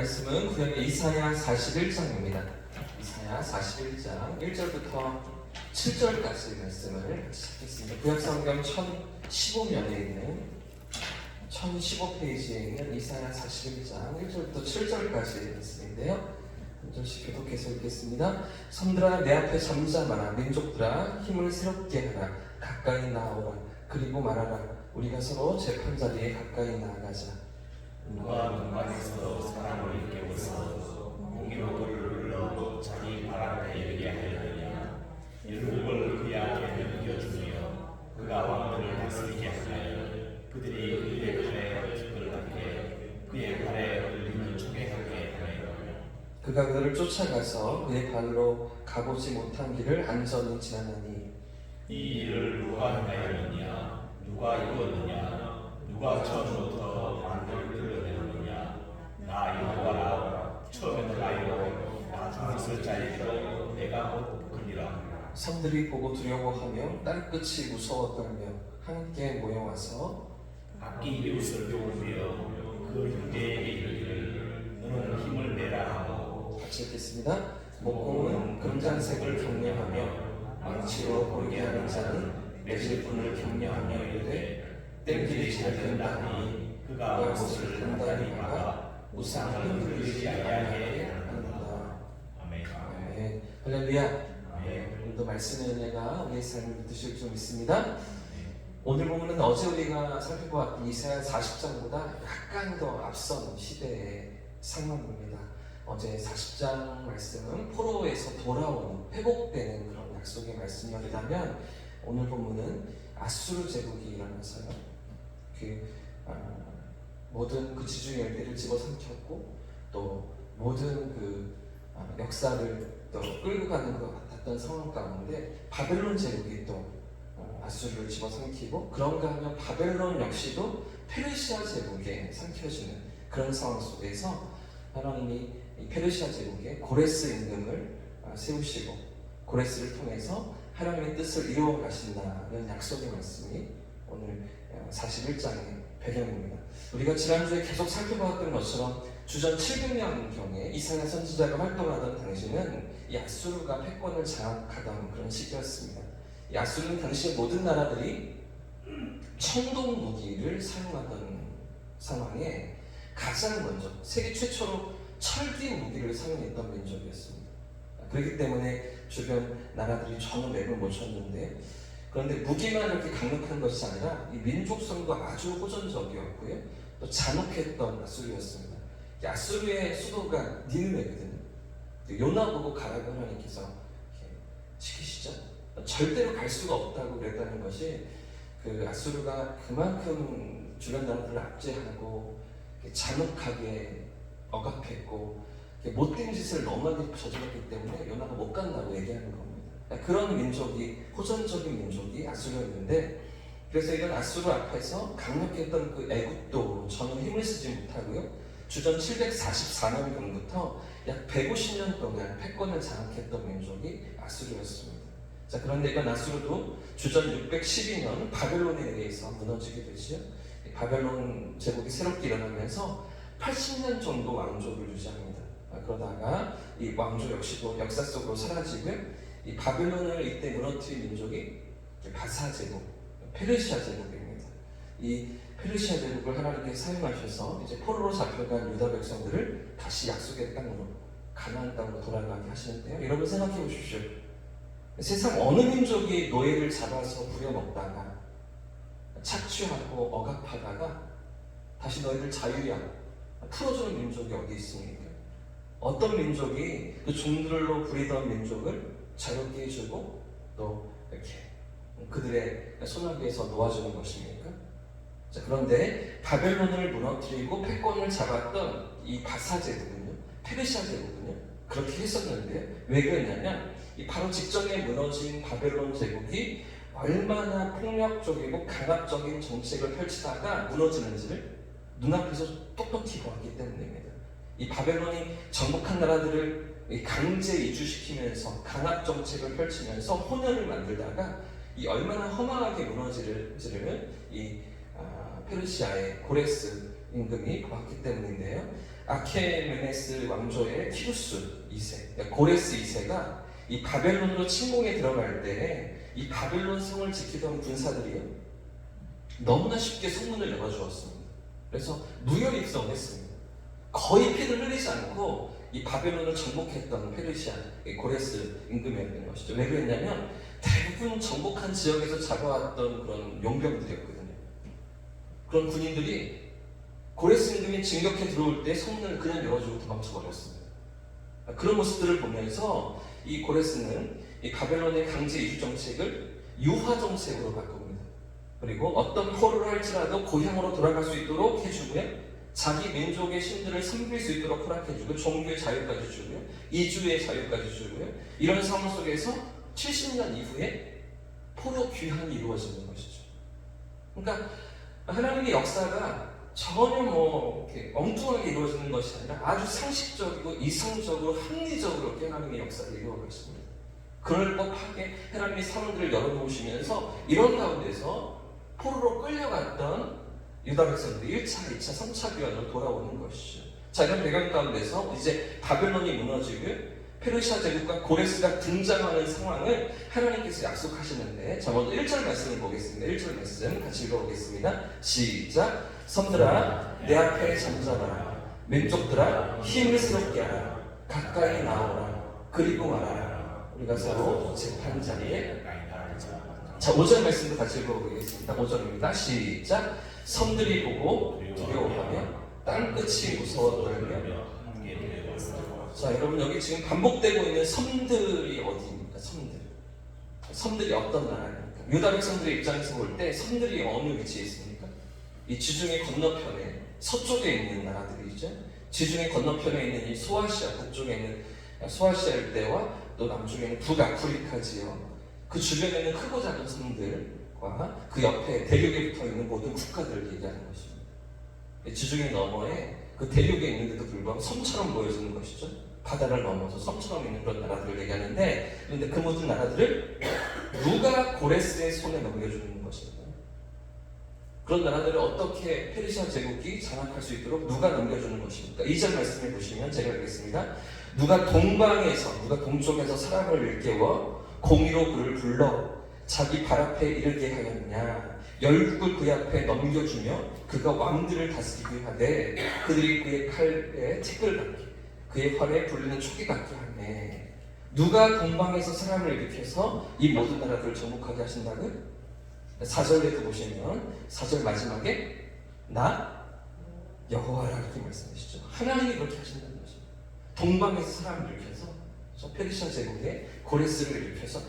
말씀은 구약의 이사야 41장입니다. 이사야 41장 1절부터 7절까지 말씀을 같이 찾겠습니다. 구약성경 1015면에 있는 1015페이지에 있는 이사야 41장 1절부터 7절까지 말씀인데요. 한 절씩 교독해서 읽겠습니다. 섬들아 내 앞에 잠잠하라. 민족들아 힘을 새롭게 하라. 가까이 나오라. 그리고 말하라. 우리가 서로 재판자리에 가까이 나아가자. 누가 눈만에서 사람을 깨워서 공의로를 눌러 자기 바람에 이르게 하였느냐. 율법을 그의 앞에 넘겨주며 그가 왕들을 다스리게 하며 그들이 그의 팔에 깃을 받게 그의 발에 올리는 총회하게 하며 그가 그들을 쫓아가서 그의 발로 가보지 못한 길을 안전히 지나느니 이 일을 누가 행하였느냐. 누가 이루었느냐. 누가 처음부터 만들을 끌어내느냐. 나 여호와라. 처음에는 나이로 나중에 있을 자이고 내가 곧 그니라. 섬들이 보고 두려워하며 땅끝이 무서워 떨며 함께 모여와서 각기 이웃을 도우며 그 형제에게 이르기를 너는 힘을 내라 하고 같이 읽겠습니다. 목공은 금장색을 격려하며 망치로 보이게 하는 자는 매질 분을 격려하며 이르되 땡길이 잘 된다니 그가 못을 단단히 막아 우상을 흔들리지 아니하게 한다. 아멘. 아멘. 할렐루야. 아멘. 오늘도 말씀의 은혜가 우리의 삶을 믿으실 줄 믿습니다. 오늘 보면은 어제 우리가 살펴보았던 이사야 40장보다 약간 더 앞선 시대의 상황입니다. 어제 40장 말씀은 포로에서 돌아오는 회복되는 그런 약속의 말씀이었다면 오늘 본문은 아수르 제국이 일어나서요. 모든 그 지중해 열대를 집어삼켰고 또 모든 그 역사를 또 끌고 가는 것 같았던 상황 가운데 바벨론 제국이 또 아수르를 집어삼키고 그런가 하면 바벨론 역시도 페르시아 제국에 삼켜지는 그런 상황 속에서 하나님이 이 페르시아 제국에 고레스 임금을 세우시고 고레스를 통해서 하나님의 뜻을 이루어 가신다는 약속의 말씀이 오늘 41장의 배경입니다. 우리가 지난주에 계속 살펴봤던 것처럼 주전 700년경에 이사야 선지자가 활동하던 당시는 이 아수르가 패권을 장악하던 그런 시기였습니다. 이 아수르는 당시의 모든 나라들이 청동 무기를 사용하던 상황에 가장 먼저 세계 최초로 철기 무기를 사용했던 민족이었습니다. 그렇기 때문에 주변 나라들이 전혀 맥을 못 쳤는데 그런데 무기만 이렇게 강력한 것이 아니라 이 민족성도 아주 호전적이었고요. 또 잔혹했던 아수르였습니다. 아수르의 수도가 니느웨거든요. 요나 보고 가라고 하나님께서 시키시죠. 절대로 갈 수가 없다고 그랬다는 것이 그 아수르가 그만큼 주변 나라들을 압제하고 잔혹하게 억압했고 못된 짓을 너무나게 저질렀기 때문에 요나가 못 간다고 얘기하는 겁니다. 그런 민족이 호전적인 민족이 아수르였는데 그래서 이런 아수르 앞에서 강력했던 그 애굽도 전혀 힘을 쓰지 못하고요. 주전 744년경부터 약 150년 동안 패권을 장악했던 민족이 아수르였습니다. 자, 그런데 이건 아수르도 주전 612년 바벨론에 의해서 무너지게 되죠. 바벨론 제국이 새롭게 일어나면서 80년 정도 왕조를 유지합니다. 그러다가 이 왕조 역시도 역사 속으로 사라지고 이 바벨론을 이때 무너뜨린 민족이 바사 제국, 페르시아 제국입니다. 이 페르시아 제국을 하나님께서 사용하셔서 이제 포로로 잡혀간 유다 백성들을 다시 약속의 땅으로 가나안 땅으로 돌아가게 하시는데요. 여러분 생각해 보십시오. 세상 어느 민족이 노예를 잡아서 부려먹다가 착취하고 억압하다가 다시 너희들 자유야 풀어주는 민족이 어디 있습니까? 어떤 민족이 그 종들로 부리던 민족을 자유롭게 해주고 또 이렇게 그들의 손아귀에서 놓아주는 것입니까? 자, 그런데 바벨론을 무너뜨리고 패권을 잡았던 이 바사 제국은요, 페르시아 제국은요 그렇게 했었는데 왜 그랬냐면 이 바로 직전에 무너진 바벨론 제국이 얼마나 폭력적이고 강압적인 정책을 펼치다가 무너지는지를 눈앞에서 똑똑히 보았기 때문입니다. 이 바벨론이 정복한 나라들을 강제 이주시키면서 강압 정책을 펼치면서 혼혈을 만들다가 이 얼마나 허망하게 무너지를 이 페르시아의 고레스 임금이 보았기 때문인데요. 아케메네스 왕조의 키루스 2세, 그러니까 고레스 2세가 이 바벨론으로 침공에 들어갈 때 이 바벨론 성을 지키던 군사들이요 너무나 쉽게 성문을 열어주었습니다. 그래서 무혈 입성했습니다. 거의 피를 흘리지 않고 이 바벨론을 정복했던 페르시아 고레스 임금이었던 것이죠. 왜 그랬냐면 대부분 정복한 지역에서 잡아왔던 그런 용병들이었거든요. 그런 군인들이 고레스 임금이 진격해 들어올 때 성문을 그냥 열어주고 도망쳐버렸습니다. 그런 모습들을 보면서 이 고레스는 이 바벨론의 강제 이주 정책을 유화 정책으로 바꿉니다. 그리고 어떤 포로를 할지라도 고향으로 돌아갈 수 있도록 해주고요. 자기 민족의 신들을 섬길 수 있도록 허락해주고 종교의 자유까지 주고요. 이주의 자유까지 주고요. 이런 상황 속에서 70년 이후에 포로 귀환이 이루어지는 것이죠. 그러니까 하나님의 역사가 전혀 이렇게 엉뚱하게 이루어지는 것이 아니라 아주 상식적이고 이성적으로 합리적으로 이렇게 하나님의 역사를 이루어가십니다. 그럴 법하게 하나님의 사람들을 열어놓으시면서 이런 가운데서 포로로 끌려갔던 유다 백성들이 1차, 2차, 3차 귀환으로 돌아오는 것이죠. 자, 이런 배경 가운데서 이제 바벨론이 무너지고 페르시아 제국과 고레스가 등장하는 상황을 하나님께서 약속하시는데, 자, 먼저 1절 말씀을 보겠습니다. 1절 말씀 같이 읽어보겠습니다. 시작. 섬들아 내 앞에 잠잠하라. 민족들아 힘을 새롭게 하라. 가까이 나오라. 그리고 말하라. 우리가 서로 재판 자리에. 자, 5절 말씀도 같이 읽어보겠습니다. 5절입니다. 시작. 섬들이 보고 두려워하며 땅끝이 무서워 떨며. 자, 여러분 여기 지금 반복되고 있는 섬들이 어디입니까? 섬들이 어떤 나라입니까? 유다 백성들의 입장에서 볼 때 섬들이 어느 위치에 있습니까? 이 지중해 건너편에 서쪽에 있는 나라들이죠. 지중해 건너편에 있는 이 소아시아, 북쪽에 있는 소아시아 일대와 또 남쪽에 있는 북아프리카 지역, 그 주변에 있는 크고 작은 섬들과 그 옆에 대륙에 붙어 있는 모든 국가들을 얘기하는 것입니다. 지중해 너머에 그 대륙에 있는데도 불구하고 섬처럼 보여지는 것이죠. 바다를 넘어서 섬처럼 있는 그런 나라들을 얘기하는데, 그런데 그 모든 나라들을 누가 고레스의 손에 넘겨주는 것입니다. 그런 나라들을 어떻게 페르시아 제국이 장악할 수 있도록 누가 넘겨주는 것입니까? 2절 말씀해 보시면 제가 읽겠습니다. 누가 동쪽에서 사람을 일깨워 공의로 그를 불러 자기 발 앞에 이르게 하였냐. 열국을 그의 앞에 넘겨주며 그가 왕들을 다스리게 하되 그들이 그의 칼에 티끌 같게 그의 활에 불리는 초기 같게 하네. 누가 동방에서 사람을 일으켜서 이 모든 나라들을 정복하게 하신다고요? 4절에도 보시면 4절 마지막에 나 여호와라 이렇게 말씀하시죠. 하나님이 그렇게 하신다는 것입니다. 동방에서 사람을 일으켜서 페르시아 제국의 고레스를 일으켜서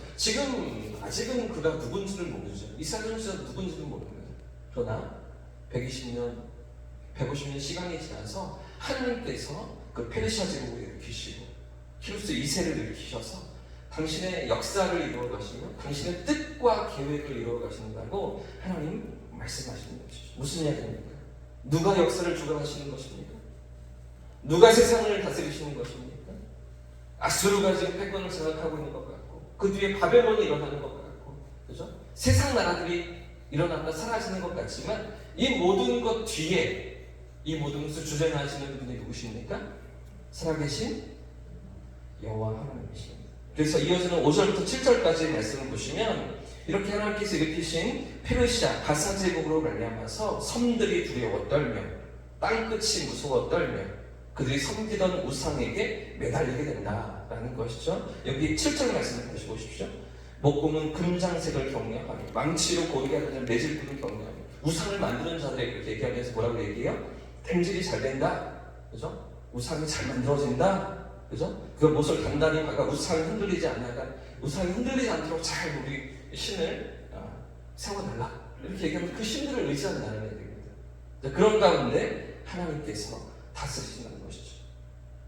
아직은 그가 누군지를 모르죠. 이스라엘 전체가 누군지를 모릅니다. 그러나 150년 시간이 지나서 하나님께서 그 페르시아 제국을 일으키시고 키루스 2세를 일으키셔서 당신의 역사를 이루어 가시며 당신의 뜻과 계획을 이루어 가신다고 하나님 말씀하시는 것이죠. 무슨 이야기입니까? 누가 역사를 주관하시는 것입니까? 누가 세상을 다스리시는 것입니까? 아수르가 지금 패권을 장악하고 있는 것 같고, 그 뒤에 바벨론이 일어나는 것 같고, 그죠? 세상 나라들이 일어났다 사라지는 것 같지만 이 모든 것 뒤에 이 모든 것을 주장하시는 분이 누구십니까? 살아계신 여호와 하나님이십니다. 그래서 이어지는 5절부터 7절까지 말씀을 보시면 이렇게 하나님께서 일으키신 페르시아 가사 제국으로 말미암아서 섬들이 두려워 떨며 땅끝이 무서워 떨며 그들이 섬기던 우상에게 매달리게 된다라는 것이죠. 여기 7절 말씀을 다시 보십시오. 목공은 금장색을 경외하며 망치로 고르게 하는 매질꾼을 경외하며 우상을 만드는 자들에게 그렇게 얘기하면서 뭐라고 얘기해요? 템질이 잘 된다, 그죠? 우상이 잘 만들어진다, 그죠? 그 못을 단단히 박아 우상이 흔들리지 않도록 잘 우리 신을 세워달라 이렇게 얘기하면 그 신들을 의지하는 나라가 됩니다. 그런 가운데 하나님께서 다스리신다는 것이죠.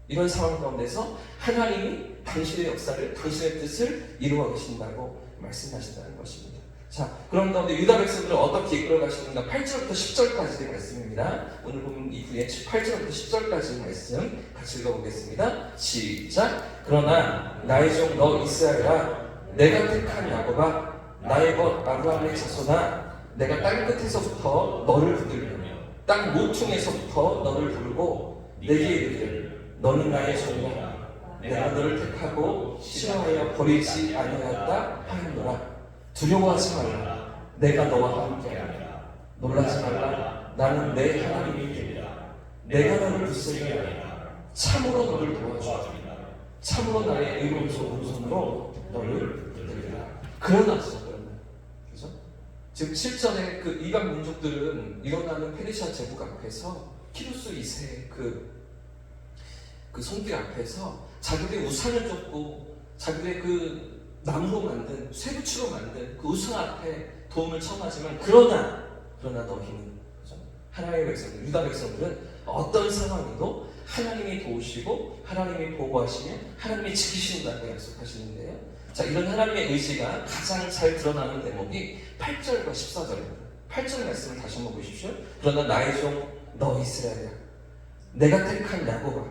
이런 상황 가운데서 하나님이 당신의 역사를, 당신의 뜻을 이루어 가신다고 말씀하신다는 것입니다. 자, 그런 가운데 유다 백성들을 어떻게 이끌어 가시는가? 8절부터 10절까지의 말씀입니다. 오늘 보면 이후에 8절부터 10절까지의 말씀 같이 읽어보겠습니다. 시작. 그러나 나의 종 너 이스라엘아, 내가 택한 야곱아, 나의 벗 아브라함의 자손아, 내가 땅 끝에서부터 너를 붙들며 땅 모퉁에서부터 너를 부르고 내게 이르기를 너는 나의 종이라 내가 너를 택하고 싫어하여 버리지 아니하였다 하였노라. 두려워하지 말라. 내가 너와 함께하리라. 놀라지 말라. 나는 내 하나님이 되리라. 내가 너를 붙들게 하리라. 참으로 너를 도와주리라. 참으로 나의 의로운 손으로 너를 붙들리라. 그러나 그죠? 지금 7절에 그 이방 민족들은 일어나는 페르시아 제국 앞에서 키루스 2세 그 손길 앞에서 자기들의 우상을 쫓고 자기들의 그 나무로 만든 쇠붙이로 만든 그 우상 앞에 도움을 청하지만 그러나 너희는 그죠? 하나님의 백성들, 유다 백성들은 어떤 상황에도 하나님이 도우시고 하나님이 보호하시며 하나님이 지키신다고 약속하시는데요. 자, 이런 하나님의 의지가 가장 잘 드러나는 대목이 8절과 14절입니다. 8절 말씀을 다시 한번 보십시오. 그러나 나의 종 너 이스라엘이야. 내가 택한 야곱아.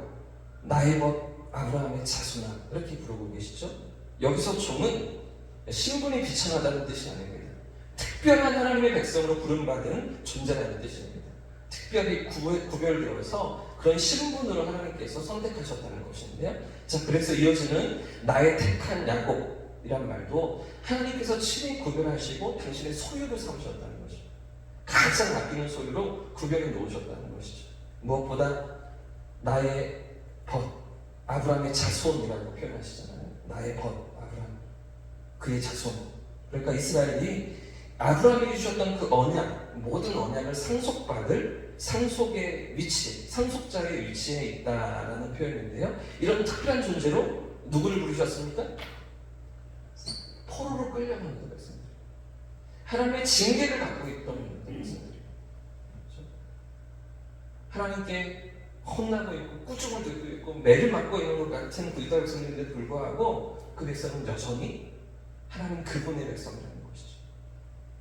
나의 벗 아브라함의 자손아. 이렇게 부르고 계시죠. 여기서 종은 신분이 비천하다는 뜻이 아닙니다. 특별한 하나님의 백성으로 부름받은 존재라는 뜻입니다. 특별히 구별되어서 그런 신분으로 하나님께서 선택하셨다는 것인데요. 자, 그래서 이어지는 나의 택한 야곱이란 말도 하나님께서 친히 구별하시고 당신의 소유를 삼으셨다는 것이죠. 가장 아끼는 소유로 구별해 놓으셨다는 것이죠. 무엇보다 나의 벗 아브라함의 자손이라고 표현하시잖아요. 나의 벗 아브라함, 그의 자손. 그러니까 이스라엘이 아브라함이 주셨던 그 언약, 모든 언약을 상속받을 상속의 위치, 상속자의 위치에 있다라는 표현인데요. 이런 특별한 존재로 누구를 부르셨습니까? 포로로 끌려가는 백성들, 하나님의 징계를 받고 있던 백성들, 하나님께 혼나고 있고 꾸중을 듣고 있고 매를 맞고 있는 것 같은 그 유다 백성들인데 불구하고 그 백성은 여전히 하나님 그분의 백성이라는 것이죠.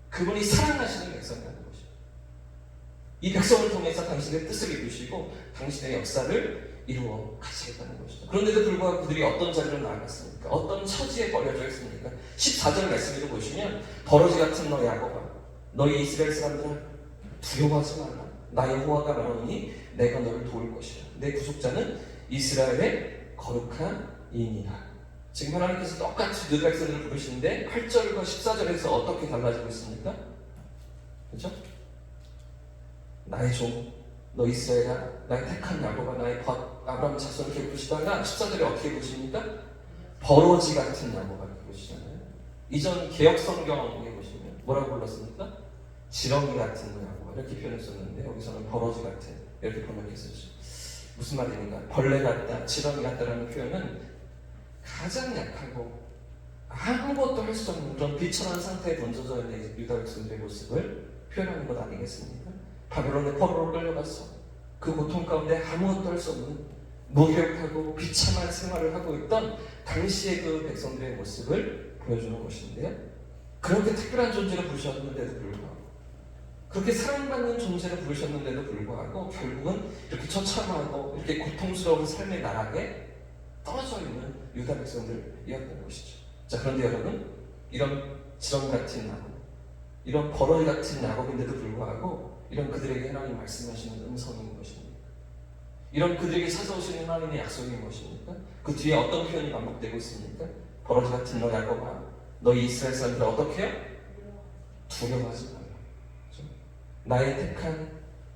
그분이 사랑하시는 백성이라는 것이죠. 이 백성을 통해서 당신의 뜻을 이루시고 당신의 역사를 이루어 가시겠다는 것이죠. 그런데도 불구하고 그들이 어떤 자리로 나아갔습니까? 어떤 처지에 버려져 있습니까? 14절 말씀을 보시면 버러지 같은 너 야곱아, 너희 이스라엘 사람들아 두려워하지 말라. 나 여호와가 말하노니 내가 너를 도울 것이라. 내 구속자는 이스라엘의 거룩한 이인이라. 지금 하나님께서 똑같이 유다 백성들을 부르시는데 8절과 14절에서 어떻게 달라지고 있습니까? 그렇죠? 나의 종, 너 이스라엘아, 나의 택한 야곱아, 나의 벗 아브라함 자손을 이렇게 부르시다가 14절에 어떻게 부르십니까? 버러지 같은 야곱아 이렇게 부르시잖아요. 이전 개역성경에 보시면 뭐라고 불렀습니까? 지렁이 같은 야곱아 이렇게 표현했었는데 여기서는 버러지 같은 이렇게 번역했었죠. 무슨 말입니까? 벌레 같다, 지렁이 같다라는 표현은 가장 약하고 아무것도 할 수 없는 그런 비천한 상태에 던져져 있는 유다 백성들의 모습을 표현하는 것 아니겠습니까? 바벨론의 포로로 끌려갔어. 그 고통 가운데 아무것도 할 수 없는 무기력하고 비참한 생활을 하고 있던 당시의 그 백성들의 모습을 보여주는 것인데요. 그렇게 특별한 존재로 부르셨는데도 불구하고, 그렇게 사랑받는 존재로 부르셨는데도 불구하고 결국은 이렇게 처참하고 이렇게 고통스러운 삶의 나락에 떨어져 있는 유다 백성들이었던 것이죠. 자, 그런데 여러분, 이런 지렁이 같은 야곱, 이런 버러지 같은 야곱인데도 불구하고 이런 그들에게 하나님 말씀하시는 음성인 것입니다. 이런 그들에게 찾아오시는 하나님의 약속이 무엇입니까? 그 뒤에 어떤 표현이 반복되고 있습니까? 버러지 같은 너 야곱아, 너희 이스라엘 사람들 어떻게 해요? 두려워하지 말라. 그렇죠? 나의 택한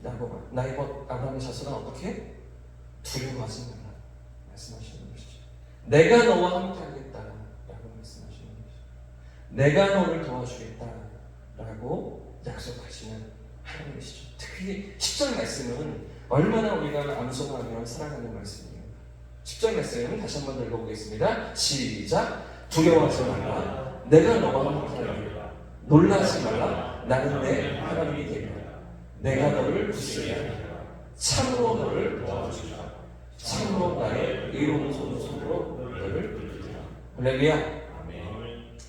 야곱아, 나의 벗 아브라함의 자손아 어떻게 해? 두려워하지 말라 말씀하시는 것이죠. 내가 너와 함께 하겠다라고 말씀하시는 것이죠. 내가 너를 도와주겠다라고 약속하시는 하나님이시죠. 특히 10절 말씀은 얼마나 우리가 암송하며 살아가는 말씀이에요. 10절 말씀 다시 한번 읽어보겠습니다. 시작. 두려워하지 말라. 내가 너와 함께하리라. 놀라지 말라. 나는 내 하나님이 되리라. 내가 너를 붙들게 하리라. 참으로 너를 도와주리라. 참으로 나의 의로운 손으로 너를 붙들리라. 할렐루야.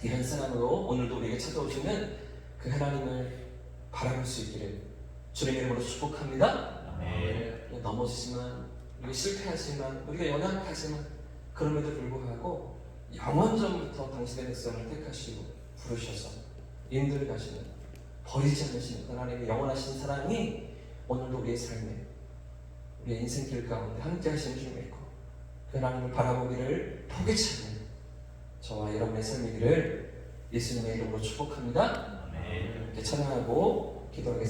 이런 사랑으로 오늘도 우리에게 찾아오시는 그 하나님을 바라볼 수 있기를 주님의 이름으로 축복합니다. 넘어지지만, 우리가 실패하지만, 우리가 연약하지만 그럼에도 불구하고 영원전부터 당신의 백성을 택하시고 부르셔서 인도를 가시는, 버리지 않으시는 하나님의 영원하신 사랑이 오늘도 우리의 삶에, 우리의 인생길 가운데 함께 하시는 주 믿고 그 하나님을 바라보기를 포기치 않는 저와 여러분의 삶이기를 예수님의 이름으로 축복합니다. 아멘. 이렇게 찬양하고 기도하겠습니다.